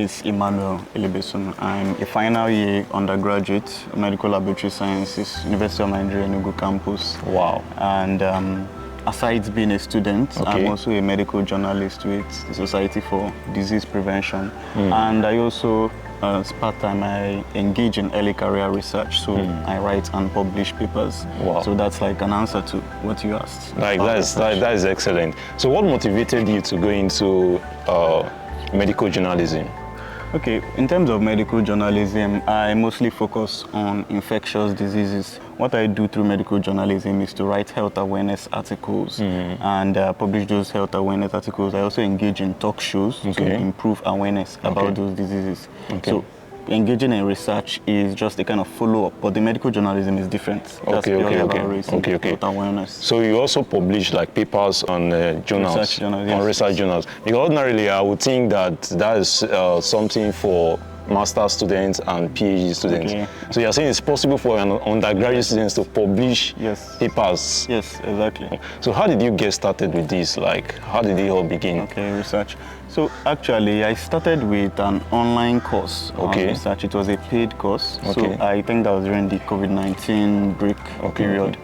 It's Emmanuel Elebesun. I'm a final year undergraduate, medical laboratory sciences, University of Nigeria, Enugu campus. Wow. And aside being a student, Okay. I'm also a medical journalist with the Society for Disease Prevention. And I also, as part-time, I engage in early career research. So I write and publish papers. Wow. So that's like an answer to what you asked. That is excellent. So what motivated you to go into medical journalism? Okay, in terms of medical journalism, I mostly focus on infectious diseases. What I do through medical journalism is to write health awareness articles and publish those health awareness articles. I also engage in talk shows to improve awareness about those diseases. So engaging in research is just a kind of follow-up, but the medical journalism is different. That's purely about raising health awareness. So you also publish like papers on journals, research journals. Because ordinarily, I would think that is something for master students and PhD students. So you're saying it's possible for an undergraduate students to publish papers? Yes, exactly. So how did you get started with this? Like, how did it all begin? Okay, research. So actually, I started with an online course on research. It was a paid course. So I think that was during the COVID-19 break period.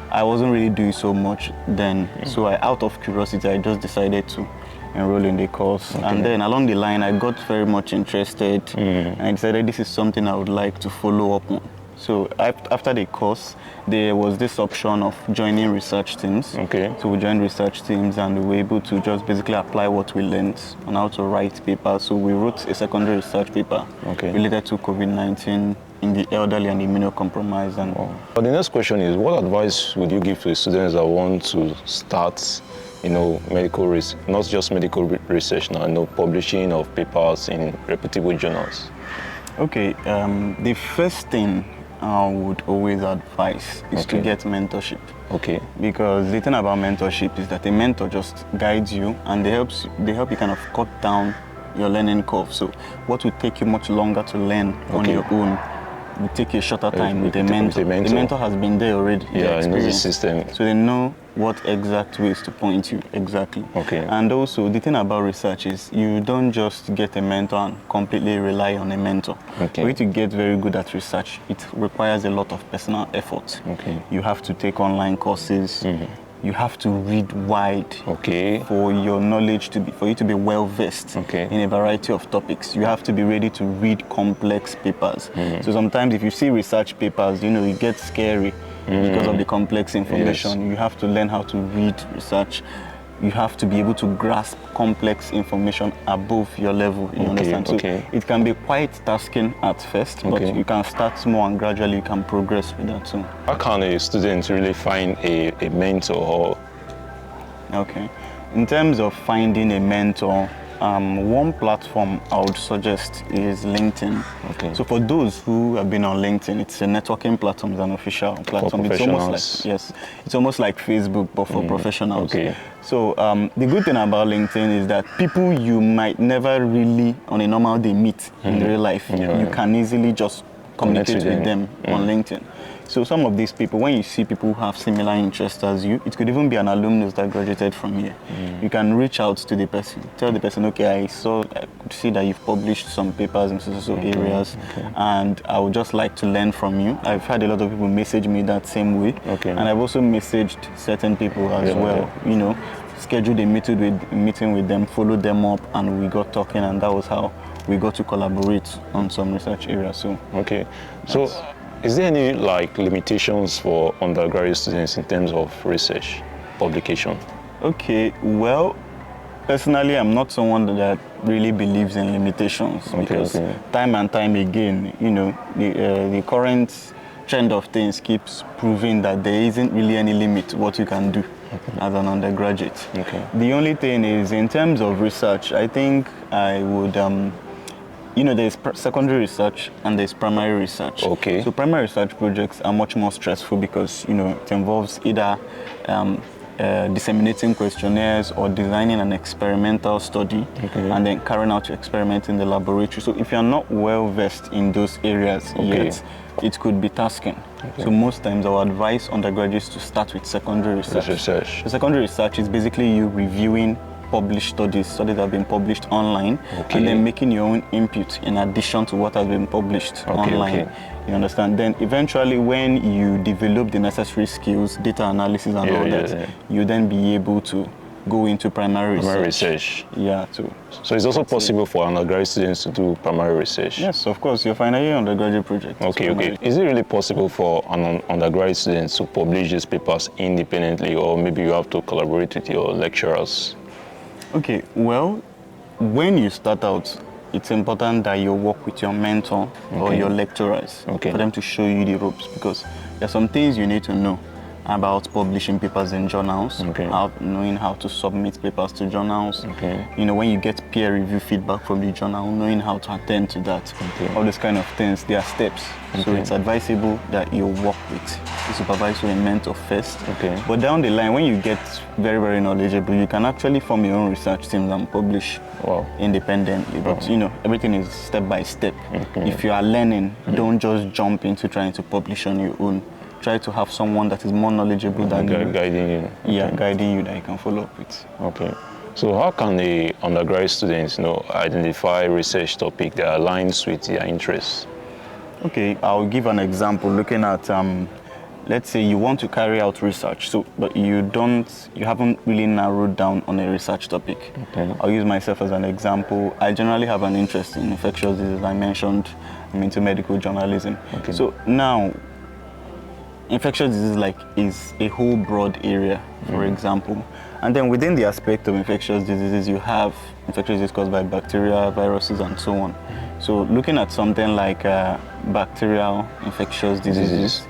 I wasn't really doing so much then. So out of curiosity, I just decided to enroll in the course. And then along the line, I got very much interested and I decided this is something I would like to follow up on. So after the course, there was this option of joining research teams. So we joined research teams and we were able to just basically apply what we learned on how to write papers. So we wrote a secondary research paper related to COVID-19 in the elderly and immunocompromised. And But the next question is, what advice would you give to students that want to start medical research, not just medical research now, publishing of papers in reputable journals? Okay, the first thing I would always advise is to get mentorship. Because the thing about mentorship is that a mentor just guides you and they help you kind of cut down your learning curve. So what would take you much longer to learn on your own will take you a shorter time with a mentor. The mentor has been there already. Yeah, in the system. So they know what exact ways to point you exactly. And also the thing about research is you don't just get a mentor and completely rely on a mentor. For you to get very good at research, it requires a lot of personal effort. You have to take online courses. You have to read wide for your knowledge for you to be well versed in a variety of topics. You have to be ready to read complex papers. So sometimes if you see research papers, it gets scary because of the complex information. You have to learn how to read research. You have to be able to grasp complex information above your level, you understand? So it can be quite tasking at first, but you can start small and gradually you can progress with that too. How can a student really find a mentor? In terms of finding a mentor, one platform I would suggest is LinkedIn. So for those who have been on LinkedIn, it's a networking platform, it's an official platform. It's almost like Facebook, but for professionals. So the good thing about LinkedIn is that people you might never really on a normal day meet in real life, you can easily just communicate with them on LinkedIn. So some of these people, when you see people who have similar interests as you, it could even be an alumnus that graduated from here. You can reach out to the person, tell the person, I could see that you've published some papers in so areas, and I would just like to learn from you. I've had a lot of people message me that same way, and I've also messaged certain people as well, scheduled a meeting with them, followed them up, and we got talking, and that was how we got to collaborate on some research areas. So is there any limitations for undergraduate students in terms of research publication? Well, personally, I'm not someone that really believes in limitations because time and time again, the current trend of things keeps proving that there isn't really any limit to what you can do as an undergraduate. The only thing is, in terms of research, I think I would there's secondary research and there's primary research. So primary research projects are much more stressful because, it involves either disseminating questionnaires or designing an experimental study and then carrying out your experiment in the laboratory. So if you're not well versed in those areas yet, it could be tasking. So most times I would advise undergraduates to start with secondary research. So secondary research is basically you reviewing published studies that have been published online, and then making your own input in addition to what has been published online. You understand? Then eventually, when you develop the necessary skills, data analysis and all that, you then be able to go into primary research. Yeah, too. So it's also possible for undergraduate students to do primary research? Yes, of course. Your final year undergraduate project. Okay. Is it really possible for an undergraduate student to publish these papers independently, or maybe you have to collaborate with your lecturers? Okay, well, when you start out, it's important that you work with your mentor or your lecturers for them to show you the ropes, because there are some things you need to know about publishing papers in journals, knowing how to submit papers to journals, you know, when you get peer review feedback from the journal, knowing how to attend to that, all those kind of things, there are steps. So it's advisable that you work with a supervisor and mentor first. But down the line, when you get very, very knowledgeable, you can actually form your own research teams and publish independently. But you know, everything is step by step. If you are learning, don't just jump into trying to publish on your own. Try to have someone that is more knowledgeable than you. Guiding you. Yeah, guiding you that you can follow up with. Okay. So how can the undergraduate students, you know, identify research topic that aligns with their interests? Okay, I'll give an example. Looking at, let's say you want to carry out research, but you haven't really narrowed down on a research topic. I'll use myself as an example. I generally have an interest in infectious diseases. I mentioned I'm into medical journalism. So now, infectious disease is a whole broad area, for example. And then within the aspect of infectious diseases, you have infectious disease caused by bacteria, viruses, and so on. So looking at something like bacterial infectious diseases,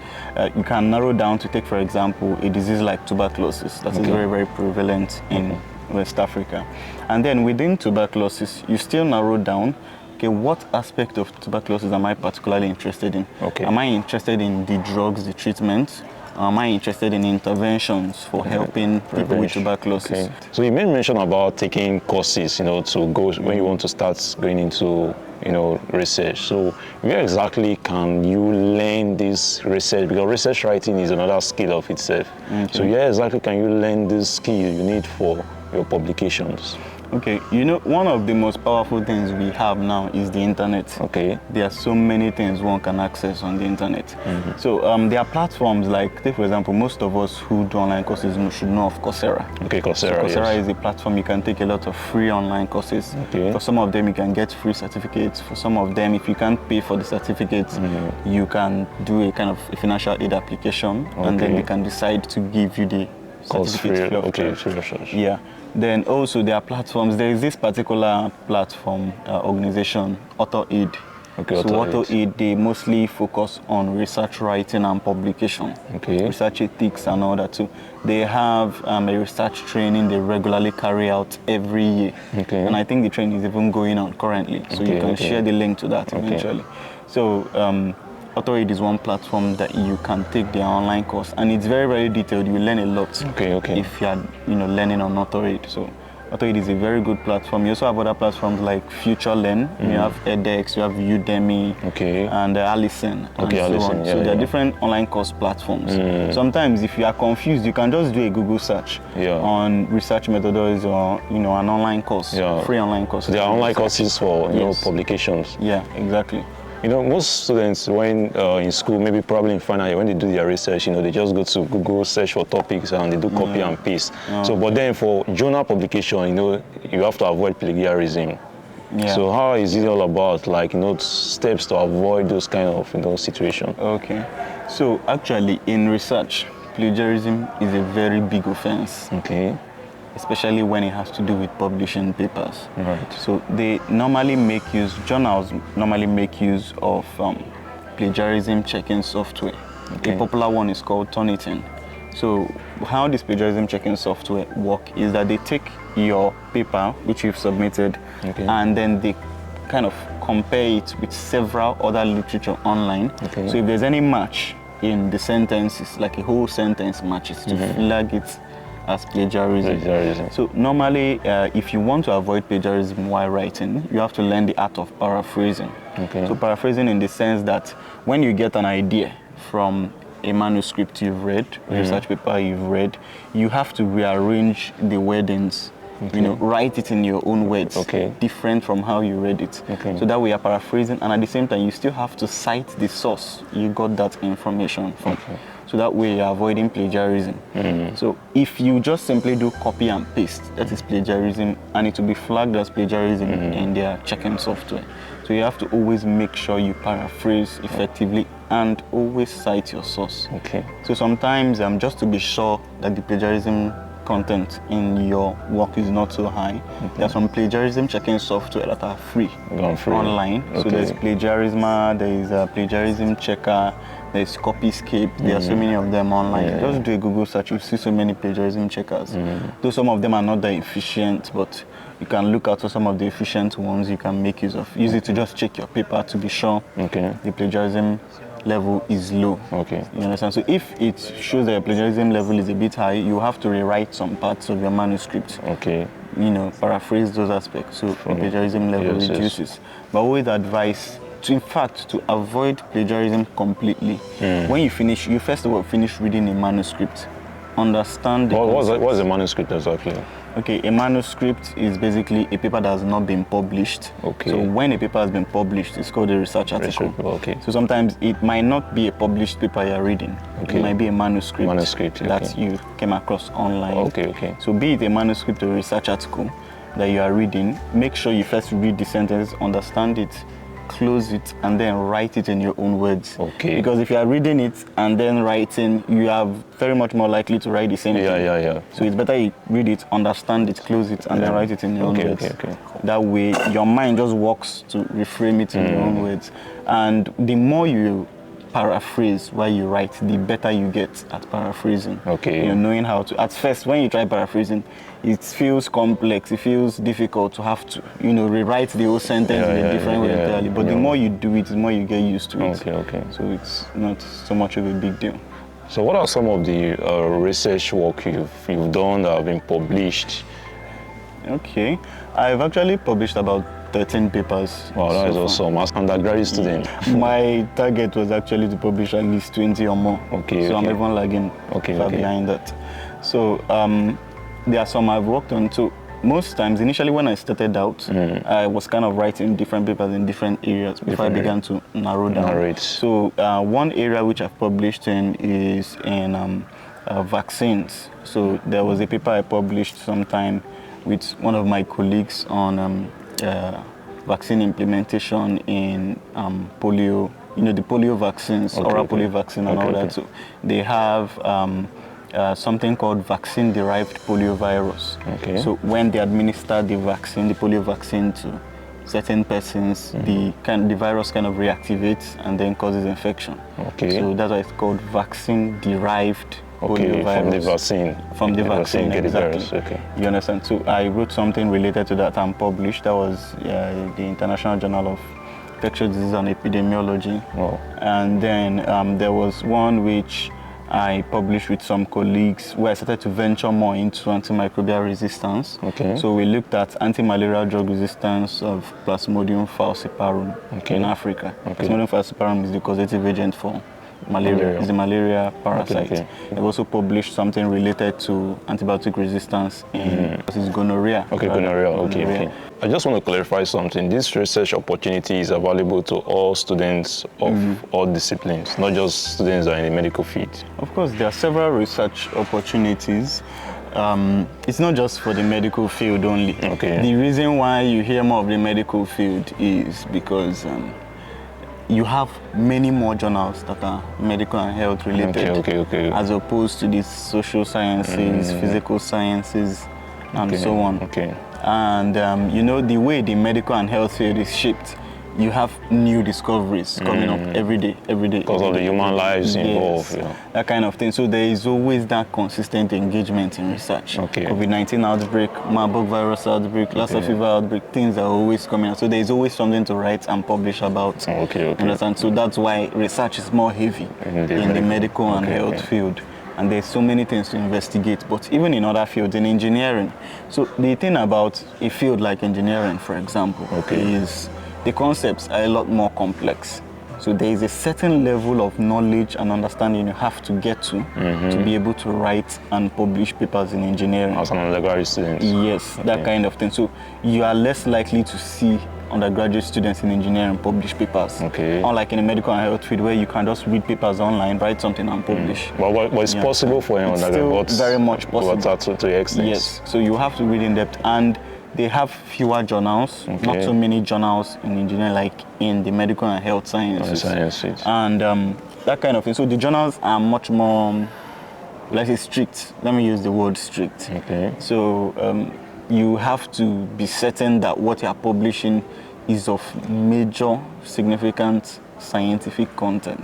you can narrow down to take, for example, a disease like tuberculosis that is very, very prevalent in West Africa. And then within tuberculosis, you still narrow down, what aspect of tuberculosis am I particularly interested in? Am I interested in the drugs, the treatment? Am I interested in interventions for helping people with tuberculosis? So you made mention about taking courses, you know, to go when you want to start going into, you know, research. So where exactly can you learn this research? Because research writing is another skill of itself. So where exactly can you learn this skill you need for your publications? Okay, you know, one of the most powerful things we have now is the internet. There are so many things one can access on the internet. So there are platforms like, take for example, most of us who do online courses should know of Coursera. Coursera, so Coursera is a platform you can take a lot of free online courses. For some of them, you can get free certificates. For some of them, if you can't pay for the certificates, you can do a kind of a financial aid application, and then they can decide to give you the certificate free of charge. Yeah. Then also there are platforms. There is this particular platform organization, AuthorAid. So AuthorAid, they mostly focus on research writing and publication, research ethics and all that too. They have a research training they regularly carry out every year. And I think the training is even going on currently. So you can share the link to that eventually. So AuthorAid is one platform that you can take their online course, and it's very, very detailed. You learn a lot if you are, learning on AuthorAid. So AuthorAid is a very good platform. You also have other platforms like FutureLearn. You have edX, you have Udemy, and Allison, and so on. So there are different online course platforms. Sometimes, if you are confused, you can just do a Google search on research methodologies or an online course, free online course. So there are online courses for publications. Yeah, exactly. You know, most students, when in school, maybe probably in final year, when they do their research, they just go to Google, search for topics, and they do copy and paste. So, but then for journal publication, you have to avoid plagiarism. So how is it all about, steps to avoid those kind of, situations? Okay. So actually, in research, plagiarism is a very big offense. Especially when it has to do with publishing papers. So they normally journals normally make use of plagiarism checking software. A popular one is called Turnitin. So how this plagiarism checking software work is that they take your paper, which you've submitted, and then they kind of compare it with several other literature online. So if there's any match in the sentences, like a whole sentence matches, to flag it as plagiarism. So normally, if you want to avoid plagiarism while writing, you have to learn the art of paraphrasing. So paraphrasing in the sense that when you get an idea from a manuscript you've read, a research paper you've read, you have to rearrange the wordings write it in your own words, different from how you read it. So that way you're paraphrasing, and at the same time you still have to cite the source you got that information from. So that way you're avoiding plagiarism. So if you just simply do copy and paste, that is plagiarism, and it will be flagged as plagiarism in their checking software. So you have to always make sure you paraphrase effectively and always cite your source. So sometimes just to be sure that the plagiarism content in your work is not so high, there are some plagiarism checking software that are free online. So there's Plagiarism, there is a plagiarism checker, there's Copyscape, there are so many of them online. Just do a Google search, you see so many plagiarism checkers. Though some of them are not that efficient, but you can look at some of the efficient ones you can make use of. Use it to just check your paper to be sure the plagiarism level is low. You understand? So if it shows that your plagiarism level is a bit high, you have to rewrite some parts of your manuscript. Paraphrase those aspects so the plagiarism level reduces. But always advise in fact, to avoid plagiarism completely. When you finish, you first of all finish reading a manuscript. Understand the what's a manuscript exactly? Okay, a manuscript is basically a paper that has not been published. So when a paper has been published, it's called a research article. So sometimes it might not be a published paper you're reading. It might be a manuscript that you came across online. So be it a manuscript or a research article that you are reading, make sure you first read the sentence, understand it, close it, and then write it in your own words. Because if you are reading it and then writing, you are very much more likely to write the same thing. So it's better you read it, understand it, close it, and then write it in your own words. That way, your mind just works to reframe it in your own words. And the more you paraphrase while you write, the better you get at paraphrasing. Knowing how to. At first, when you try paraphrasing, it feels complex. It feels difficult to have to, rewrite the whole sentence in a different way entirely. But the more you do it, the more you get used to it. So it's not so much of a big deal. So what are some of the research work you've done that have been published? I've actually published about 13 papers. Wow, that is awesome. As undergraduate student. My target was actually to publish at least 20 or more. So I'm even lagging far behind that. So there are some I've worked on too. Most times, initially when I started out, I was kind of writing different papers in different areas before I began to narrow down. So one area which I've published in is in vaccines. So there was a paper I published sometime with one of my colleagues on vaccine implementation in polio, the polio vaccines, oral polio vaccine and all that. So they have something called vaccine-derived poliovirus. So when they administer the vaccine, the polio vaccine to certain persons, the virus kind of reactivates and then causes infection. So that's why it's called vaccine-derived poliovirus. From the vaccine, exactly. You understand? So I wrote something related to that and published. That was the International Journal of Infectious Disease and Epidemiology. And then there was one which I published with some colleagues where I started to venture more into antimicrobial resistance. So we looked at anti-malarial drug resistance of Plasmodium falciparum in Africa. Plasmodium falciparum is the causative agent for malaria. It's the malaria parasite. I've also published something related to antibiotic resistance in gonorrhea. Gonorrhea. I just want to clarify something. This research opportunity is available to all students of all disciplines, not just students that are in the medical field. Of course, there are several research opportunities. It's not just for the medical field only. The reason why you hear more of the medical field is because you have many more journals that are medical and health related, as opposed to the social sciences, physical sciences, and so on. And the way the medical and health field is shaped, you have new discoveries coming up every day. Because of the human lives involved. That kind of thing. So there is always that consistent engagement in research. COVID-19 outbreak, Marburg virus outbreak, Lassa fever outbreak, things are always coming out. So there is always something to write and publish about. Understand? So that's why research is more heavy in the medical and health field. And there's so many things to investigate, but even in other fields, in engineering. So the thing about a field like engineering, for example, is the concepts are a lot more complex. So there is a certain level of knowledge and understanding you have to get to be able to write and publish papers in engineering. As an undergraduate student? Yes, that kind of thing. So you are less likely to see undergraduate students in engineering publish papers. Okay. Unlike in the medical and health field where you can just read papers online, write something and publish. But it's possible for an undergraduate. It's still very much possible. To the extent. Yes, so you have to read in depth, and they have fewer journals, not so many journals in engineering like in the medical and health sciences. And that kind of thing. So the journals are much more, let's say, strict. Let me use the word strict. Okay. So you have to be certain that what you are publishing is of major, significant scientific content.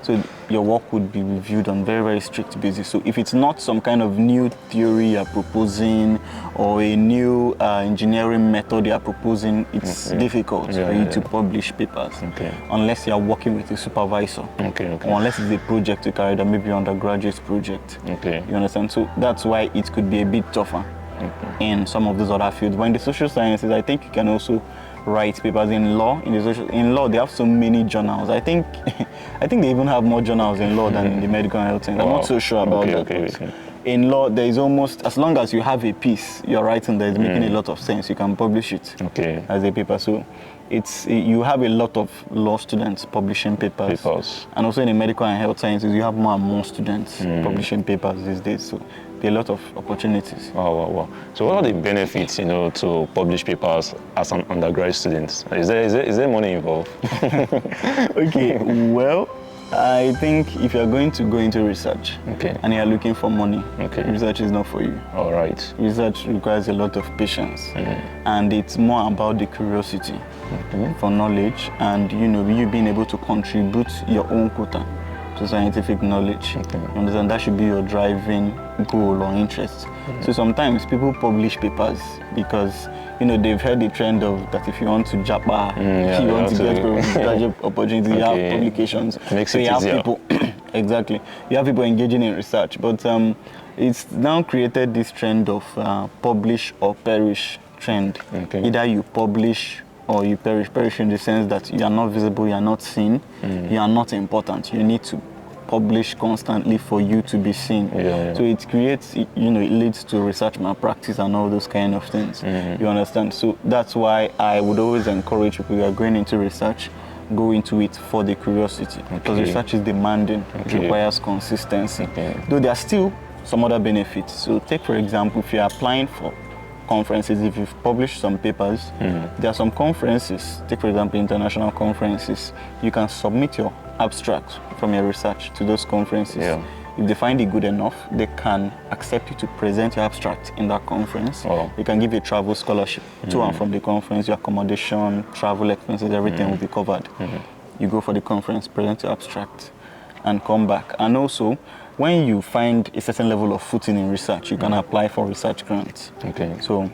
So your work would be reviewed on very, very strict basis. So if it's not some kind of new theory you're proposing or a new engineering method you're proposing, it's difficult for you to publish papers unless you're working with a supervisor or unless it's a project you carried out, maybe an undergraduate project. You understand? So that's why it could be a bit tougher in some of those other fields. But in the social sciences, I think you can also write papers. In law. In law, they have so many journals. I think they even have more journals in law than in the medical and health science. I'm not so sure about that. In law, there is almost, as long as you have a piece you're writing that is making a lot of sense, you can publish it as a paper. So you have a lot of law students publishing papers. And also in the medical and health sciences, you have more and more students publishing papers these days. So there are a lot of opportunities. Wow. So what are the benefits, to publish papers as an undergraduate student? Is there money involved? Okay, well, I think if you're going to go into research and you're looking for money, research is not for you. All right. Research requires a lot of patience, and it's more about the curiosity for knowledge and you being able to contribute your own quota to scientific knowledge. And that should be your driving goal or interest. So sometimes people publish papers because they've heard the trend of that if you want to japa, you want to get graduate opportunities, you have publications. Makes it you have easier. People exactly. You have people engaging in research, but it's now created this trend of publish or perish trend. Either you publish or you perish in the sense that you are not visible, you are not seen, you are not important. You need to publish constantly for you to be seen. So it creates, it leads to research malpractice and all those kind of things. You understand? So that's why I would always encourage people who are going into research, go into it for the curiosity. Because research is demanding, it requires consistency. Though there are still some other benefits. So take, for example, if you're applying for conferences, if you've published some papers, there are some conferences, take for example international conferences, you can submit your abstract from your research to those conferences. If they find it good enough, they can accept you to present your abstract in that conference. They can give you a travel scholarship to and from the conference, your accommodation, travel expenses, everything will be covered. You go for the conference, present your abstract and come back. And also, when you find a certain level of footing in research, you can apply for research grants. So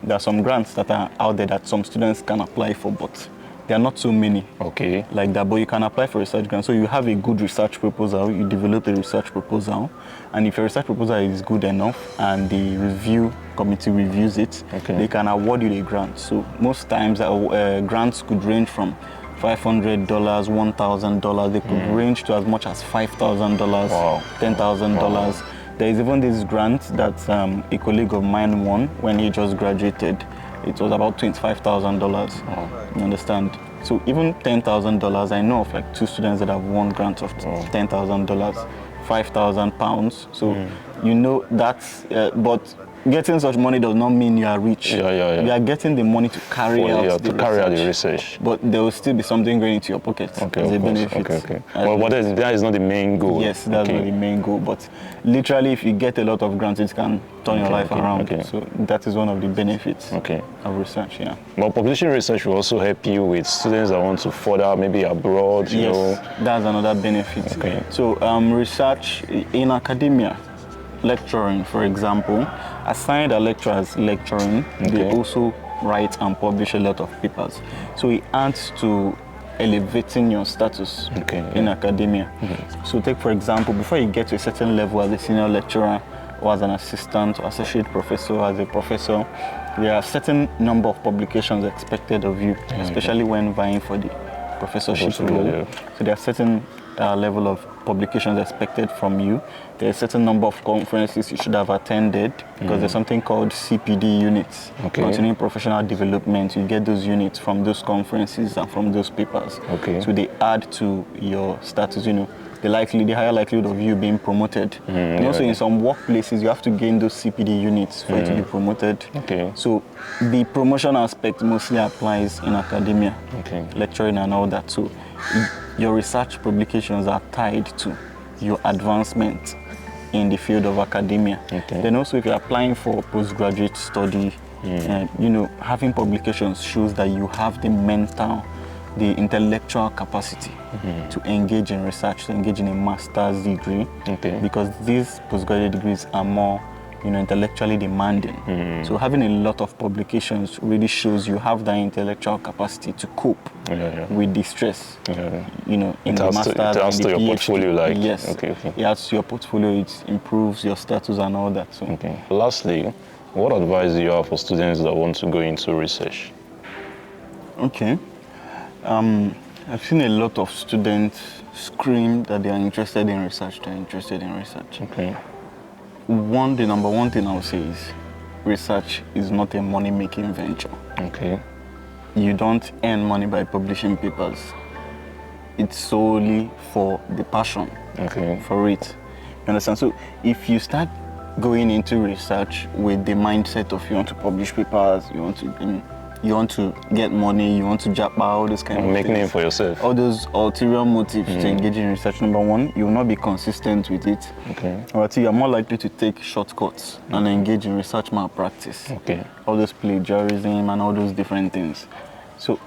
there are some grants that are out there that some students can apply for, but there are not so many like that. But you can apply for research grants. So you have a good research proposal, you develop a research proposal, and if your research proposal is good enough and the review committee reviews it, they can award you a grant. So most times grants could range from $500, $1,000. They could range to as much as $5,000, $10,000. There is even this grant that a colleague of mine won when he just graduated. It was about $25,000. You understand? So even $10,000, I know of like 2 students that have won grants of $10,000, £5,000. So that's, but getting such money does not mean you are rich. You are getting the money to carry out the research. But there will still be something going into your pocket as a benefit. But that is not the main goal. Yes, that's not the main goal. But literally, if you get a lot of grants, it can turn your life around. So that is one of the benefits of research. But publishing research will also help you with students that want to further maybe abroad. Yes, that's another benefit. So research in academia, lecturing, for example, aside a lecturer as lecturing, they also write and publish a lot of papers. So it adds to elevating your status in academia. So take, for example, before you get to a certain level as a senior lecturer or as an assistant or associate professor, as a professor, there are a certain number of publications expected of you, especially when vying for the professorship role. So there are certain level of publications expected from you. There's a certain number of conferences you should have attended because there's something called CPD units, continuing professional development. You get those units from those conferences and from those papers. So they add to your status, the higher likelihood of you being promoted. And also in some workplaces, you have to gain those CPD units for you to be promoted. So the promotion aspect mostly applies in academia, lecturing and all that. So your research publications are tied to your advancement in the field of academia. Then also if you're applying for postgraduate study, having publications shows that you have the mental, the intellectual capacity to engage in research, to engage in a master's degree, because these postgraduate degrees are more intellectually demanding. So having a lot of publications really shows you have that intellectual capacity to cope with the stress. In the master's, it adds to your PhD. portfolio, Yes. It adds to your portfolio. It improves your status and all that. So. Lastly, what advice do you have for students that want to go into research? I've seen a lot of students scream that they are interested in research. They're interested in research. The number one thing I would say is research is not a money-making venture. You don't earn money by publishing papers. It's solely for the passion for it. You understand? So if you start going into research with the mindset of you want to publish papers, you want to get money, you want to jump out, all those kind of make things. name for yourself. All those ulterior motives to engage in research. Number one, you will not be consistent with it. Number two, you are more likely to take shortcuts and engage in research malpractice. All those plagiarism and all those different things. So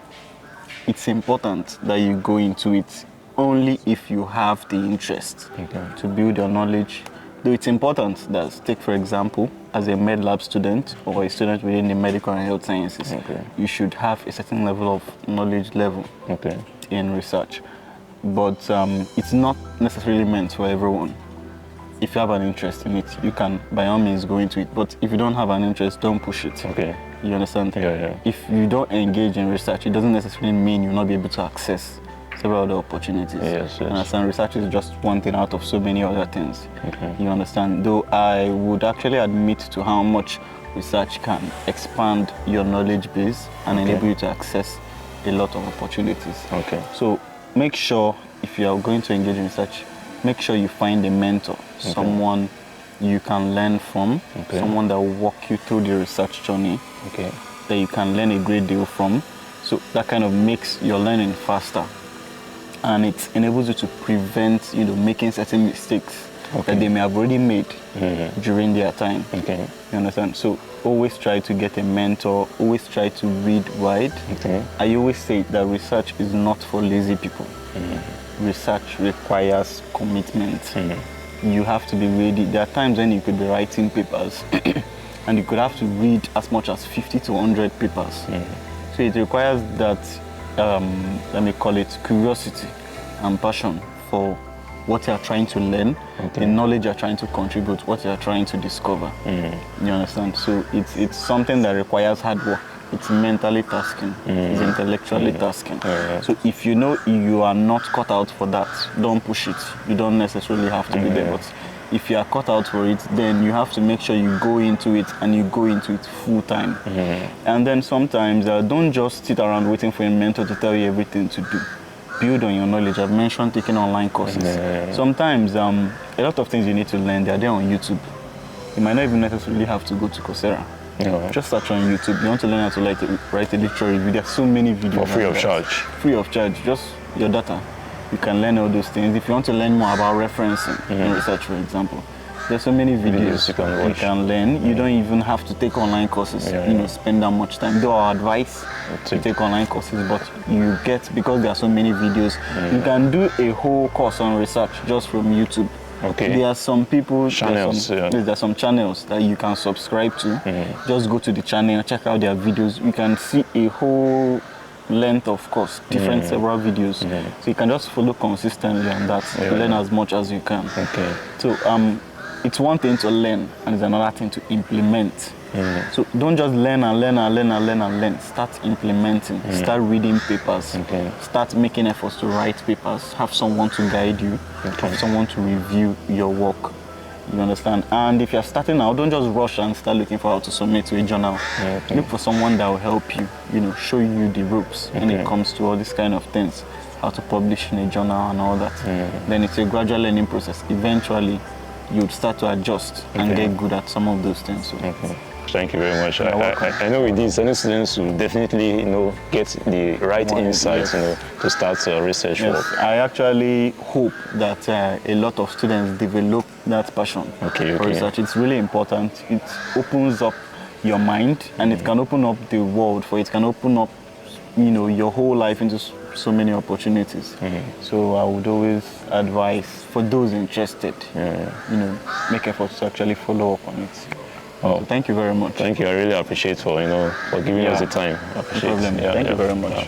it's important that you go into it only if you have the interest to build your knowledge. Though it's important that, take for example, as a med lab student or a student within the medical and health sciences, you should have a certain level of knowledge level in research. But it's not necessarily meant for everyone. If you have an interest in it, you can by all means go into it. But if you don't have an interest, don't push it. You understand? If you don't engage in research, it doesn't necessarily mean you'll not be able to access several other opportunities. You understand? Research is just one thing out of so many other things. You understand? Though I would actually admit to how much research can expand your knowledge base and enable you to access a lot of opportunities. So make sure, if you are going to engage in research, make sure you find a mentor, someone you can learn from, someone that will walk you through the research journey, that you can learn a great deal from. So that kind of makes your learning faster. And it enables you to prevent, making certain mistakes that they may have already made during their time. You understand? So always try to get a mentor, always try to read wide. I always say that research is not for lazy people. Research requires commitment. You have to be ready. There are times when you could be writing papers and you could have to read as much as 50 to 100 papers. So it requires that let me call it curiosity and passion for what you are trying to learn, the knowledge you are trying to contribute, what you are trying to discover. You understand? So it's something that requires hard work. It's mentally tasking, it's intellectually tasking. So if you know you are not cut out for that, don't push it. You don't necessarily have to be there. But if you are cut out for it, then you have to make sure you go into it and you go into it full time. And then sometimes don't just sit around waiting for a mentor to tell you everything to do. Build on your knowledge. I've mentioned taking online courses. Sometimes a lot of things you need to learn, they're there on YouTube. You might not even necessarily have to go to Coursera. Just search on YouTube. You want to learn how to write a literary review. There are so many videos. For free of charge. Free of charge. Just your data. You can learn all those things. If you want to learn more about referencing in research, for example, there's so many videos you can learn. You don't even have to take online courses, spend that much time. Though our advice to take online courses, but you get, because there are so many videos, you can do a whole course on research just from YouTube. There are some people, channels, there are some channels that you can subscribe to. Just go to the channel, check out their videos. You can see a whole length of course, different several videos. So you can just follow consistently on that, learn as much as you can. So it's one thing to learn and it's another thing to implement. So don't just learn and learn and learn and learn and learn. Start implementing. Start reading papers. Start making efforts to write papers. Have someone to guide you. Have someone to review your work. You understand? And if you're starting out, don't just rush and start looking for how to submit to a journal. Look for someone that will help you, show you the ropes when it comes to all these kind of things. How to publish in a journal and all that. Then it's a gradual learning process. Eventually, you'd start to adjust and get good at some of those things. So. Thank you very much. I know with this, any students will definitely, get the right insights, to start research work. I actually hope that a lot of students develop that passion for research. It's really important. It opens up your mind, and it can open up the world for it. Can open up, your whole life into so many opportunities. So I would always advise for those interested, make efforts to actually follow up on it. So thank you very much. Thank you. I really appreciate for giving us the time. I appreciate it. Thank you very much.